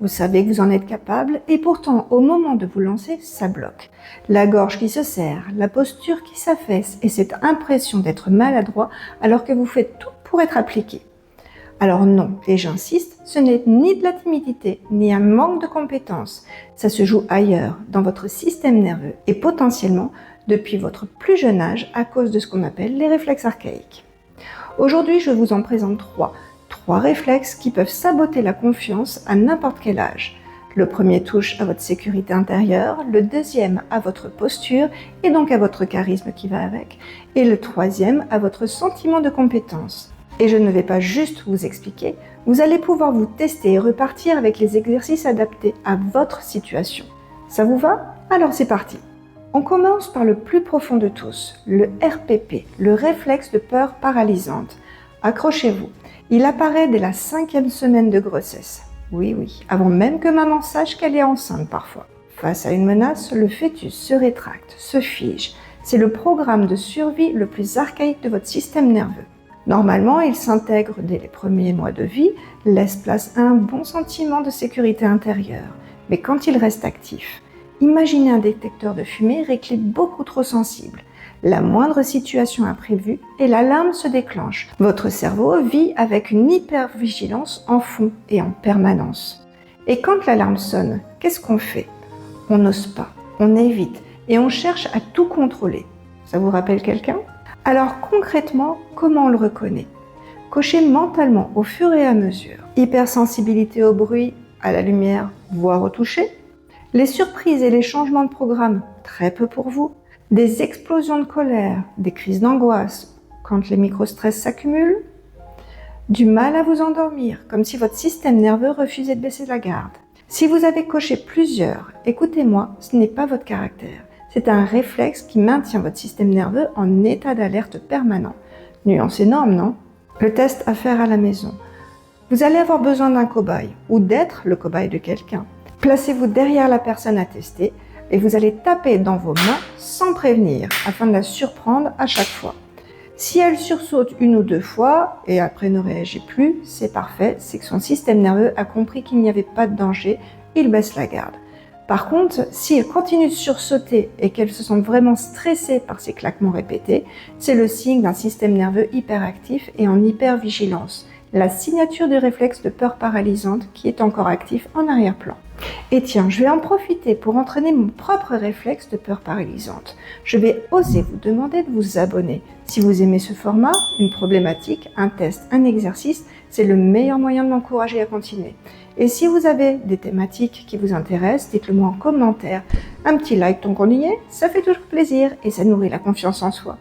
Vous savez que vous en êtes capable et pourtant, au moment de vous lancer, ça bloque. La gorge qui se serre, la posture qui s'affaisse et cette impression d'être maladroit alors que vous faites tout pour être appliqué. Alors non, et j'insiste, ce n'est ni de la timidité, ni un manque de compétences. Ça se joue ailleurs, dans votre système nerveux et potentiellement depuis votre plus jeune âge à cause de ce qu'on appelle les réflexes archaïques. Aujourd'hui, je vous en présente trois réflexes qui peuvent saboter la confiance à n'importe quel âge. Le premier touche à votre sécurité intérieure, le deuxième à votre posture et donc à votre charisme qui va avec, et le troisième à votre sentiment de compétence. Et je ne vais pas juste vous expliquer, vous allez pouvoir vous tester et repartir avec les exercices adaptés à votre situation. Ça vous va? Alors c'est parti! On commence par le plus profond de tous, le RPP, le réflexe de peur paralysante. Accrochez-vous, il apparaît dès la 5e semaine de grossesse. Oui, avant même que maman sache qu'elle est enceinte parfois. Face à une menace, le fœtus se rétracte, se fige. C'est le programme de survie le plus archaïque de votre système nerveux. Normalement, il s'intègre dès les premiers mois de vie, laisse place à un bon sentiment de sécurité intérieure. Mais quand il reste actif, imaginez un détecteur de fumée réglé beaucoup trop sensible. La moindre situation imprévue et l'alarme se déclenche. Votre cerveau vit avec une hypervigilance en fond et en permanence. Et quand l'alarme sonne, qu'est-ce qu'on fait? On n'ose pas, on évite et on cherche à tout contrôler. Ça vous rappelle quelqu'un? Alors concrètement, comment on le reconnaît? Cochez mentalement au fur et à mesure. Hypersensibilité au bruit, à la lumière, voire au toucher. Les surprises et les changements de programme, très peu pour vous. Des explosions de colère, des crises d'angoisse quand les microstress s'accumulent. Du mal à vous endormir, comme si votre système nerveux refusait de baisser la garde. Si vous avez coché plusieurs, écoutez-moi, ce n'est pas votre caractère. C'est un réflexe qui maintient votre système nerveux en état d'alerte permanent. Nuance énorme, non? Le test à faire à la maison. Vous allez avoir besoin d'un cobaye ou d'être le cobaye de quelqu'un. Placez-vous derrière la personne à tester et vous allez taper dans vos mains sans prévenir afin de la surprendre à chaque fois. Si elle sursaute une ou deux fois et après ne réagit plus, c'est parfait, c'est que son système nerveux a compris qu'il n'y avait pas de danger, il baisse la garde. Par contre, si elle continue de sursauter et qu'elle se sent vraiment stressée par ces claquements répétés, c'est le signe d'un système nerveux hyperactif et en hypervigilance, la signature du réflexe de peur paralysante qui est encore actif en arrière-plan. Et tiens, je vais en profiter pour entraîner mon propre réflexe de peur paralysante. Je vais oser vous demander de vous abonner. Si vous aimez ce format, une problématique, un test, un exercice, c'est le meilleur moyen de m'encourager à continuer. Et si vous avez des thématiques qui vous intéressent, dites-le moi en commentaire. Un petit like tant qu'on y est, ça fait toujours plaisir et ça nourrit la confiance en soi.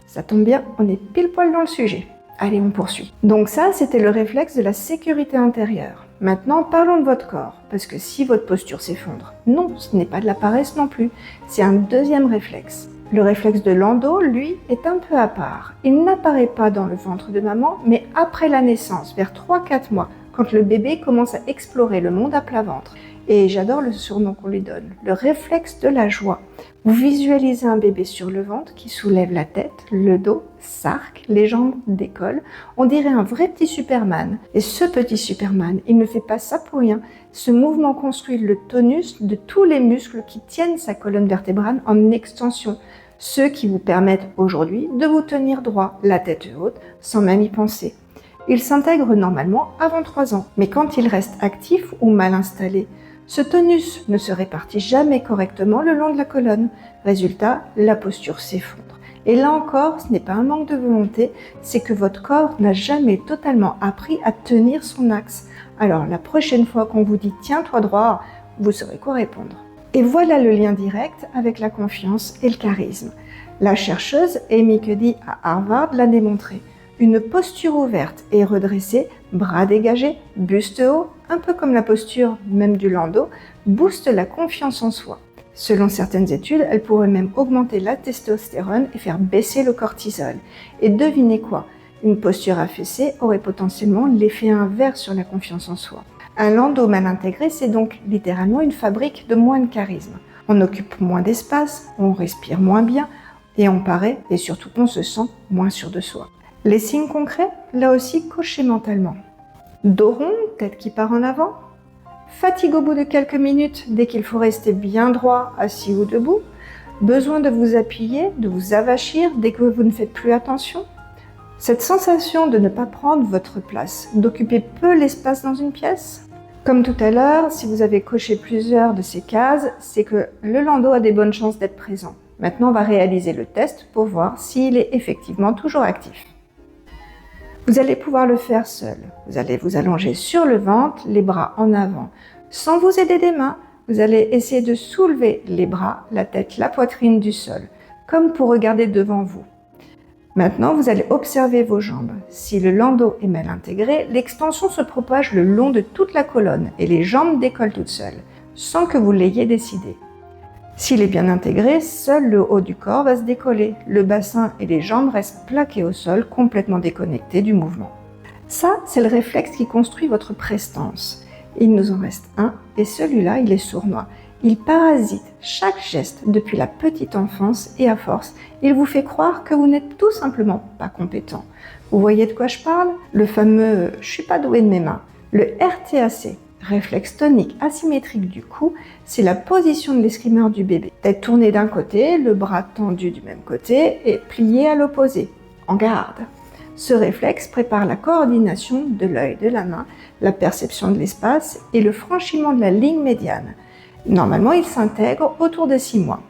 Ça tombe bien, on est pile poil dans le sujet. Allez, on poursuit. Donc ça, c'était le réflexe de la sécurité intérieure. Maintenant, parlons de votre corps, parce que si votre posture s'effondre, non, ce n'est pas de la paresse non plus, c'est un deuxième réflexe. Le réflexe de Landau, lui, est un peu à part. Il n'apparaît pas dans le ventre de maman, mais après la naissance, vers 3-4 mois, quand le bébé commence à explorer le monde à plat ventre. Et j'adore le surnom qu'on lui donne, le réflexe de la joie. Vous visualisez un bébé sur le ventre qui soulève la tête, le dos, s'arc, les jambes décollent. On dirait un vrai petit Superman. Et ce petit Superman, il ne fait pas ça pour rien. Ce mouvement construit le tonus de tous les muscles qui tiennent sa colonne vertébrale en extension. Ceux qui vous permettent aujourd'hui de vous tenir droit, la tête haute, sans même y penser. Il s'intègre normalement avant 3 ans. Mais quand il reste actif ou mal installé, ce tonus ne se répartit jamais correctement le long de la colonne. Résultat, la posture s'effondre. Et là encore, ce n'est pas un manque de volonté, c'est que votre corps n'a jamais totalement appris à tenir son axe. Alors la prochaine fois qu'on vous dit « tiens-toi droit », vous saurez quoi répondre. Et voilà le lien direct avec la confiance et le charisme. La chercheuse Amy Cuddy à Harvard l'a démontré. Une posture ouverte et redressée, bras dégagés, buste haut, un peu comme la posture même du Landau, booste la confiance en soi. Selon certaines études, elle pourrait même augmenter la testostérone et faire baisser le cortisol. Et devinez quoi? Une posture affaissée aurait potentiellement l'effet inverse sur la confiance en soi. Un Landau mal intégré, c'est donc littéralement une fabrique de moins de charisme. On occupe moins d'espace, on respire moins bien, et on paraît, et surtout on se sent moins sûr de soi. Les signes concrets, là aussi, cochez mentalement. Dos rond, tête qui part en avant. Fatigue au bout de quelques minutes dès qu'il faut rester bien droit, assis ou debout? Besoin de vous appuyer, de vous avachir dès que vous ne faites plus attention? Cette sensation de ne pas prendre votre place, d'occuper peu l'espace dans une pièce? Comme tout à l'heure, si vous avez coché plusieurs de ces cases, c'est que le landau a des bonnes chances d'être présent. Maintenant, on va réaliser le test pour voir s'il est effectivement toujours actif. Vous allez pouvoir le faire seul. Vous allez vous allonger sur le ventre, les bras en avant. Sans vous aider des mains, vous allez essayer de soulever les bras, la tête, la poitrine du sol, comme pour regarder devant vous. Maintenant, vous allez observer vos jambes. Si le landau est mal intégré, l'extension se propage le long de toute la colonne et les jambes décollent toutes seules, sans que vous l'ayez décidé. S'il est bien intégré, seul le haut du corps va se décoller. Le bassin et les jambes restent plaqués au sol, complètement déconnectés du mouvement. Ça, c'est le réflexe qui construit votre prestance. Il nous en reste un, et celui-là, il est sournois. Il parasite chaque geste depuis la petite enfance et à force, il vous fait croire que vous n'êtes tout simplement pas compétent. Vous voyez de quoi je parle? Le fameux « je suis pas doué de mes mains ». Le RTAC, réflexe tonique asymétrique du cou, c'est la position de l'escrimeur du bébé. Tête tournée d'un côté, le bras tendu du même côté et plié à l'opposé. En garde. Ce réflexe prépare la coordination de l'œil, de la main, la perception de l'espace et le franchissement de la ligne médiane. Normalement, il s'intègre autour de 6 mois.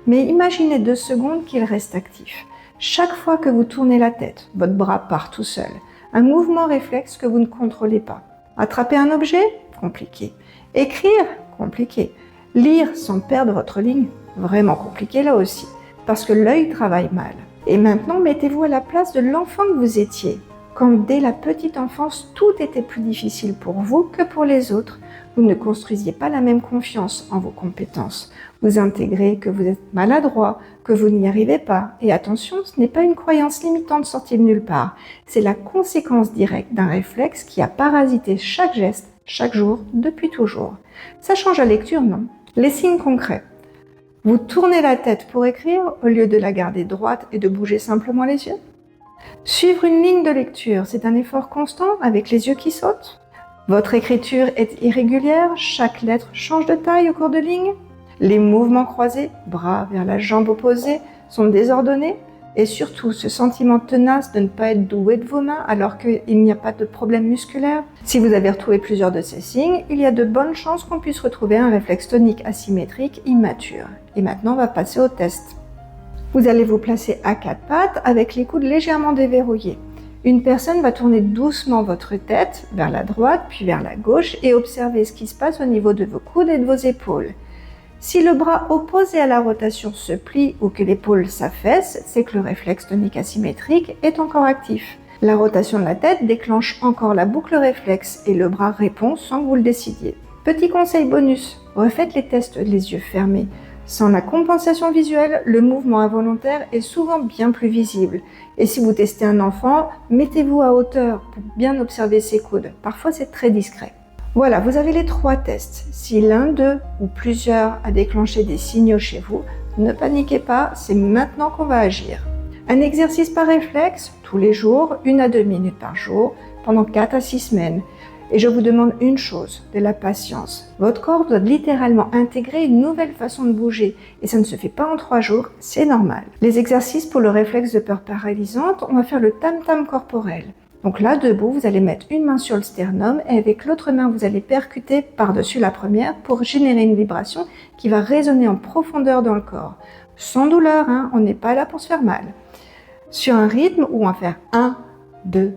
Mais imaginez 2 secondes qu'il reste actif. Chaque fois que vous tournez la tête, votre bras part tout seul. Un mouvement réflexe que vous ne contrôlez pas. Attraper un objet? Compliqué. Écrire? Compliqué. Lire sans perdre votre ligne? Vraiment compliqué là aussi, parce que l'œil travaille mal. Et maintenant, mettez-vous à la place de l'enfant que vous étiez, quand dès la petite enfance, tout était plus difficile pour vous que pour les autres. Vous ne construisiez pas la même confiance en vos compétences. Vous intégrez que vous êtes maladroit, que vous n'y arrivez pas. Et attention, ce n'est pas une croyance limitante sortie de nulle part. C'est la conséquence directe d'un réflexe qui a parasité chaque geste, chaque jour, depuis toujours. Ça change la lecture, non? Les signes concrets. Vous tournez la tête pour écrire au lieu de la garder droite et de bouger simplement les yeux. Suivre une ligne de lecture, c'est un effort constant avec les yeux qui sautent. Votre écriture est irrégulière, chaque lettre change de taille au cours de ligne. Les mouvements croisés, bras vers la jambe opposée, sont désordonnés. Et surtout, ce sentiment tenace de ne pas être doué de vos mains alors qu'il n'y a pas de problème musculaire. Si vous avez retrouvé plusieurs de ces signes, il y a de bonnes chances qu'on puisse retrouver un réflexe tonique asymétrique immature. Et maintenant, on va passer au test. Vous allez vous placer à 4 pattes avec les coudes légèrement déverrouillés. Une personne va tourner doucement votre tête vers la droite puis vers la gauche et observer ce qui se passe au niveau de vos coudes et de vos épaules. Si le bras opposé à la rotation se plie ou que l'épaule s'affaisse, c'est que le réflexe tonique asymétrique est encore actif. La rotation de la tête déclenche encore la boucle réflexe et le bras répond sans que vous le décidiez. Petit conseil bonus, refaites les tests les yeux fermés. Sans la compensation visuelle, le mouvement involontaire est souvent bien plus visible. Et si vous testez un enfant, mettez-vous à hauteur pour bien observer ses coudes. Parfois, c'est très discret. Voilà, vous avez les 3 tests. Si l'un d'eux ou plusieurs a déclenché des signaux chez vous, ne paniquez pas, c'est maintenant qu'on va agir. Un exercice par réflexe, tous les jours, 1 à 2 minutes par jour, pendant 4 à 6 semaines. Et je vous demande une chose, de la patience. Votre corps doit littéralement intégrer une nouvelle façon de bouger. Et ça ne se fait pas en 3 jours, c'est normal. Les exercices pour le réflexe de peur paralysante, on va faire le tam-tam corporel. Donc là, debout, vous allez mettre une main sur le sternum et avec l'autre main, vous allez percuter par-dessus la première pour générer une vibration qui va résonner en profondeur dans le corps. Sans douleur, hein, on n'est pas là pour se faire mal. Sur un rythme où on va faire 1, 2,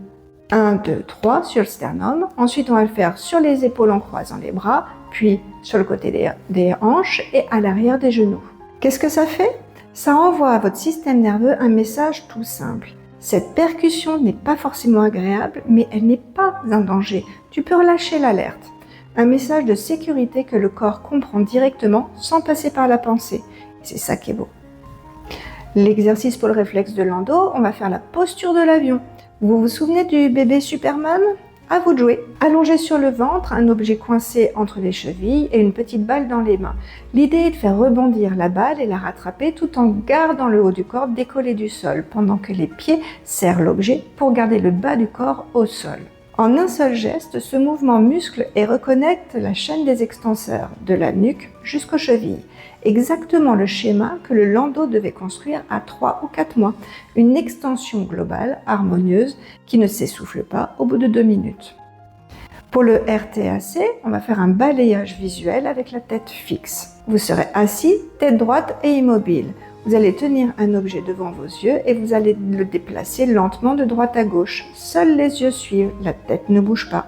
1, 2, 3 sur le sternum. Ensuite, on va le faire sur les épaules en croisant les bras, puis sur le côté des hanches et à l'arrière des genoux. Qu'est-ce que ça fait? Ça envoie à votre système nerveux un message tout simple. Cette percussion n'est pas forcément agréable, mais elle n'est pas un danger. Tu peux relâcher l'alerte. Un message de sécurité que le corps comprend directement sans passer par la pensée. C'est ça qui est beau. L'exercice pour le réflexe de Landau, on va faire la posture de l'avion. Vous vous souvenez du bébé Superman? À vous de jouer. Allongé sur le ventre, un objet coincé entre les chevilles et une petite balle dans les mains. L'idée est de faire rebondir la balle et la rattraper tout en gardant le haut du corps décollé du sol, pendant que les pieds serrent l'objet pour garder le bas du corps au sol. En un seul geste, ce mouvement muscle et reconnecte la chaîne des extenseurs, de la nuque jusqu'aux chevilles. Exactement le schéma que le landau devait construire à 3 ou 4 mois. Une extension globale, harmonieuse, qui ne s'essouffle pas au bout de 2 minutes. Pour le RTAC, on va faire un balayage visuel avec la tête fixe. Vous serez assis, tête droite et immobile. Vous allez tenir un objet devant vos yeux et vous allez le déplacer lentement de droite à gauche. Seuls les yeux suivent, la tête ne bouge pas.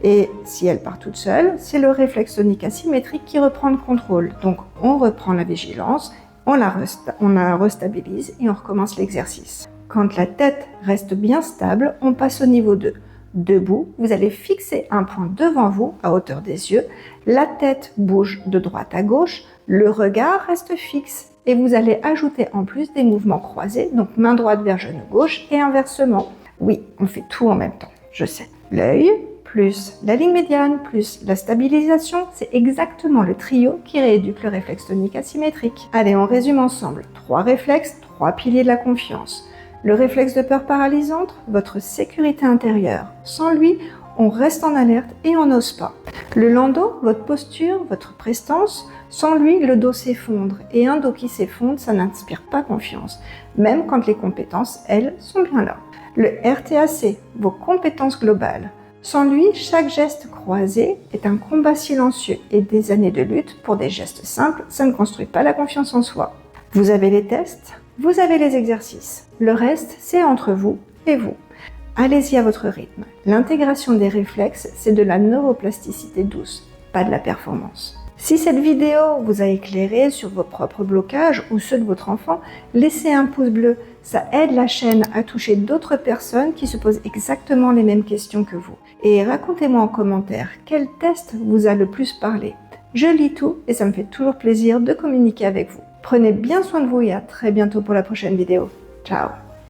Et si elle part toute seule, c'est le réflexe tonique asymétrique qui reprend le contrôle. Donc on reprend la vigilance, on la restabilise et on recommence l'exercice. Quand la tête reste bien stable, on passe au niveau 2. Debout, vous allez fixer un point devant vous, à hauteur des yeux. La tête bouge de droite à gauche, le regard reste fixe. Et vous allez ajouter en plus des mouvements croisés, donc main droite vers genou gauche et inversement. Oui, on fait tout en même temps, je sais. L'œil, plus la ligne médiane, plus la stabilisation, c'est exactement le trio qui rééduque le réflexe tonique asymétrique. Allez, on résume ensemble. 3 réflexes, 3 piliers de la confiance. Le réflexe de peur paralysante, votre sécurité intérieure. Sans lui, on reste en alerte et on n'ose pas. Le landau, votre posture, votre prestance. Sans lui, le dos s'effondre. Et un dos qui s'effondre, ça n'inspire pas confiance. Même quand les compétences, elles, sont bien là. Le RTAC, vos compétences globales. Sans lui, chaque geste croisé est un combat silencieux et des années de lutte pour des gestes simples, ça ne construit pas la confiance en soi. Vous avez les tests, vous avez les exercices. Le reste, c'est entre vous et vous. Allez-y à votre rythme. L'intégration des réflexes, c'est de la neuroplasticité douce, pas de la performance. Si cette vidéo vous a éclairé sur vos propres blocages ou ceux de votre enfant, laissez un pouce bleu. Ça aide la chaîne à toucher d'autres personnes qui se posent exactement les mêmes questions que vous. Et racontez-moi en commentaire quel test vous a le plus parlé. Je lis tout et ça me fait toujours plaisir de communiquer avec vous. Prenez bien soin de vous et à très bientôt pour la prochaine vidéo. Ciao!